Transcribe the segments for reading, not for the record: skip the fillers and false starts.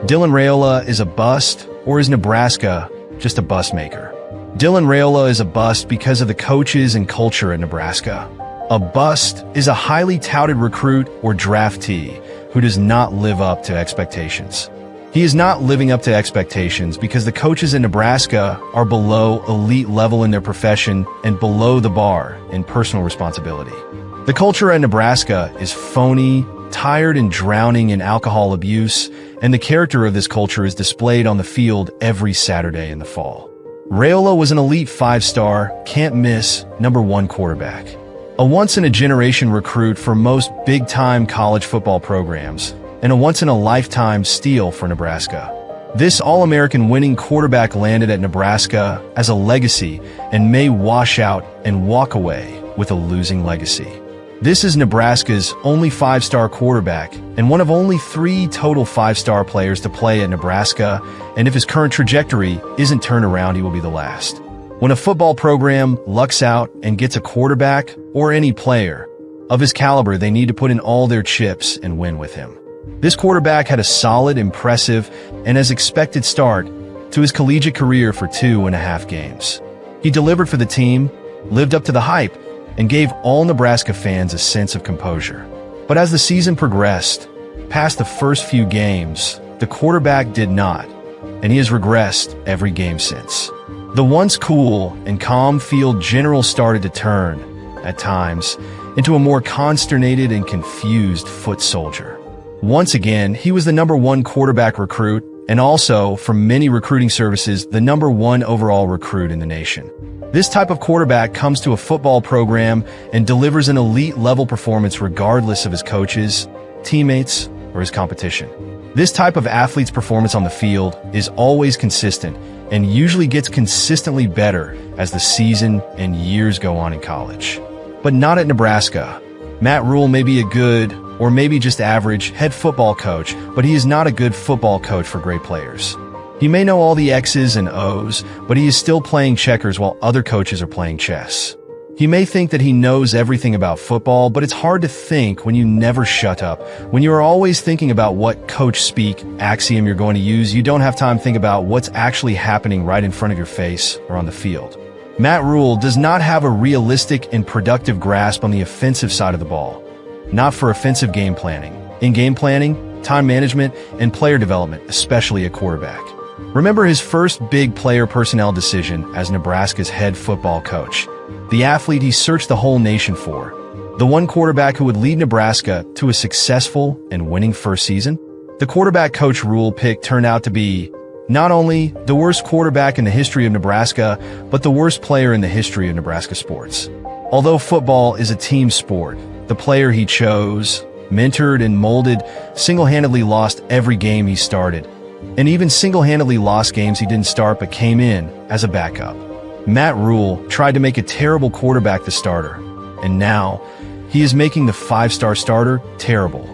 Dylan Raiola is a bust, or is Nebraska just a bust maker? Dylan Raiola is a bust because of the coaches and culture at Nebraska. A bust is a highly touted recruit or draftee who does not live up to expectations. He is not living up to expectations because the coaches in Nebraska are below elite level in their profession and below the bar in personal responsibility. The culture at Nebraska is phony, tired and drowning in alcohol abuse, and the character of this culture is displayed on the field every Saturday in the fall. Raiola was an elite 5-star, can't-miss, #1 quarterback. A once-in-a-generation recruit for most big-time college football programs, and a once-in-a-lifetime steal for Nebraska. This All-American winning quarterback landed at Nebraska as a legacy and may wash out and walk away with a losing legacy. This is Nebraska's only 5-star quarterback and one of only 3 total 5-star players to play at Nebraska, and if his current trajectory isn't turned around, he will be the last. When a football program lucks out and gets a quarterback or any player of his caliber, they need to put in all their chips and win with him. This quarterback had a solid, impressive, and as expected start to his collegiate career for 2.5 games. He delivered for the team, lived up to the hype, and gave all Nebraska fans a sense of composure. But as the season progressed, past the first few games, the quarterback did not, and he has regressed every game since. The once cool and calm field general started to turn, at times, into a more consternated and confused foot soldier. Once again, he was the #1 quarterback recruit, and also, from many recruiting services, the #1 overall recruit in the nation. This type of quarterback comes to a football program and delivers an elite-level performance regardless of his coaches, teammates, or his competition. This type of athlete's performance on the field is always consistent and usually gets consistently better as the season and years go on in college. But not at Nebraska. Matt Rhule may be a good, or maybe just average, head football coach, but he is not a good football coach for great players. He may know all the X's and O's, but he is still playing checkers while other coaches are playing chess. He may think that he knows everything about football, but it's hard to think when you never shut up. When you are always thinking about what coach speak axiom you're going to use, you don't have time to think about what's actually happening right in front of your face or on the field. Matt Rhule does not have a realistic and productive grasp on the offensive side of the ball. Not for offensive game planning, in-game planning, time management, and player development, especially at quarterback. Remember his first big player personnel decision as Nebraska's head football coach. The athlete he searched the whole nation for. The one quarterback who would lead Nebraska to a successful and winning first season. The quarterback Coach Rhule picked turned out to be not only the worst quarterback in the history of Nebraska, but the worst player in the history of Nebraska sports. Although football is a team sport, the player he chose, mentored, and molded single-handedly lost every game he started, and even single-handedly lost games he didn't start but came in as a backup. Matt Rhule tried to make a terrible quarterback the starter, and now he is making the 5-star starter terrible.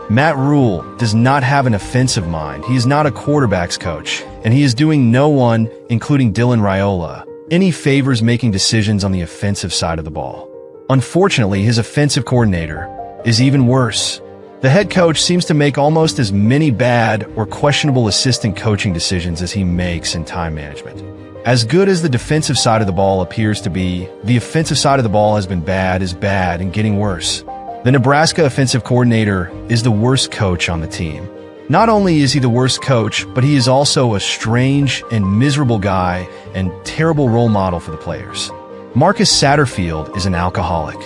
Matt Rhule does not have an offensive mind. He is not a quarterback's coach, and he is doing no one, including Dylan Raiola, any favors making decisions on the offensive side of the ball. Unfortunately, his offensive coordinator is even worse. The head coach seems to make almost as many bad or questionable assistant coaching decisions as he makes in time management. As good as the defensive side of the ball appears to be, the offensive side of the ball has been bad and getting worse. The Nebraska offensive coordinator is the worst coach on the team. Not only is he the worst coach, but he is also a strange and miserable guy and terrible role model for the players. Marcus Satterfield is an alcoholic.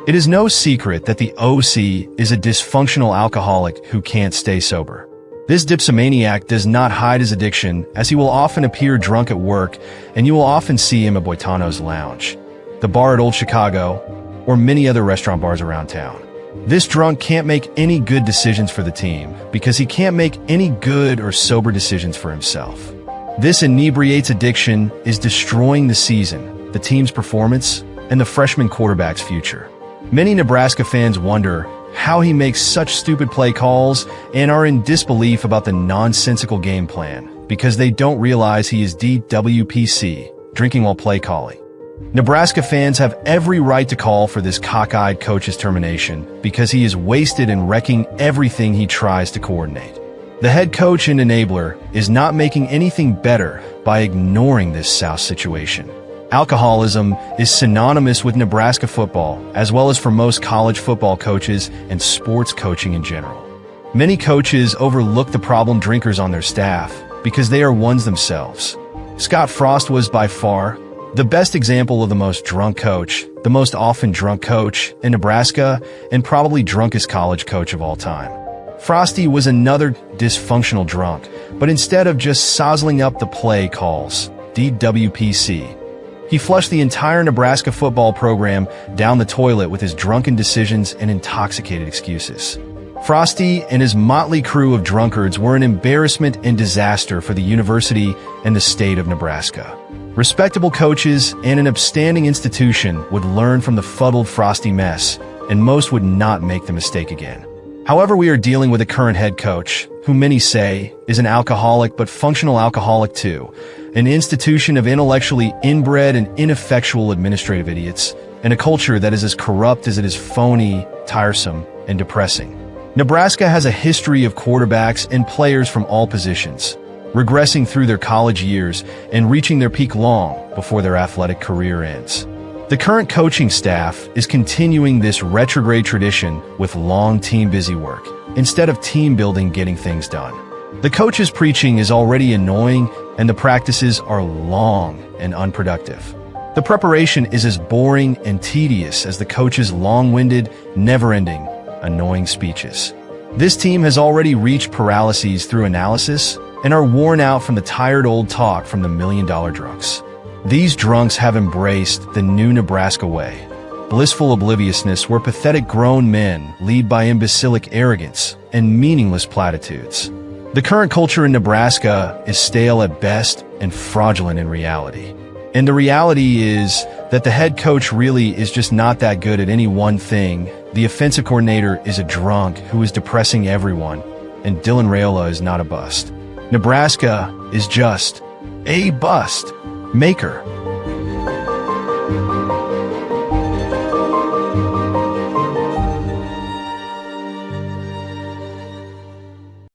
It is no secret that the OC is a dysfunctional alcoholic who can't stay sober. This dipsomaniac does not hide his addiction, as he will often appear drunk at work, and you will often see him at Boitano's Lounge, the bar at Old Chicago, or many other restaurant bars around town. This drunk can't make any good decisions for the team because he can't make any good or sober decisions for himself. This inebriates addiction is destroying the season, the team's performance, and the freshman quarterback's future. Many Nebraska fans wonder how he makes such stupid play calls and are in disbelief about the nonsensical game plan because they don't realize he is DWPC, drinking while play calling. Nebraska fans have every right to call for this cockeyed coach's termination because he is wasted and wrecking everything he tries to coordinate. The head coach and enabler is not making anything better by ignoring this South situation. Alcoholism is synonymous with Nebraska football, as well as for most college football coaches and sports coaching in general. Many coaches overlook the problem drinkers on their staff because they are ones themselves. Scott Frost was by far the best example of the most drunk coach, the most often drunk coach in Nebraska, and probably drunkest college coach of all time. Frosty was another dysfunctional drunk, but instead of just sozzling up the play calls, DWPC, he flushed the entire Nebraska football program down the toilet with his drunken decisions and intoxicated excuses. Frosty and his motley crew of drunkards were an embarrassment and disaster for the university and the state of Nebraska. Respectable coaches and an upstanding institution would learn from the fuddled Frosty mess, and most would not make the mistake again. However, we are dealing with a current head coach, who many say is an alcoholic but functional alcoholic too, an institution of intellectually inbred and ineffectual administrative idiots, and a culture that is as corrupt as it is phony, tiresome, and depressing. Nebraska has a history of quarterbacks and players from all positions, regressing through their college years and reaching their peak long before their athletic career ends. The current coaching staff is continuing this retrograde tradition with long team busy work, instead of team building getting things done. The coach's preaching is already annoying and the practices are long and unproductive. The preparation is as boring and tedious as the coach's long-winded, never-ending, annoying speeches. This team has already reached paralyses through analysis and are worn out from the tired old talk from the million-dollar drunks. These drunks have embraced the new Nebraska way, blissful obliviousness where pathetic grown men lead by imbecilic arrogance and meaningless platitudes. The current culture in Nebraska is stale at best and fraudulent in reality. And the reality is that the head coach really is just not that good at any one thing. The offensive coordinator is a drunk who is depressing everyone, and Dylan Raiola is not a bust. Nebraska is just a bust maker.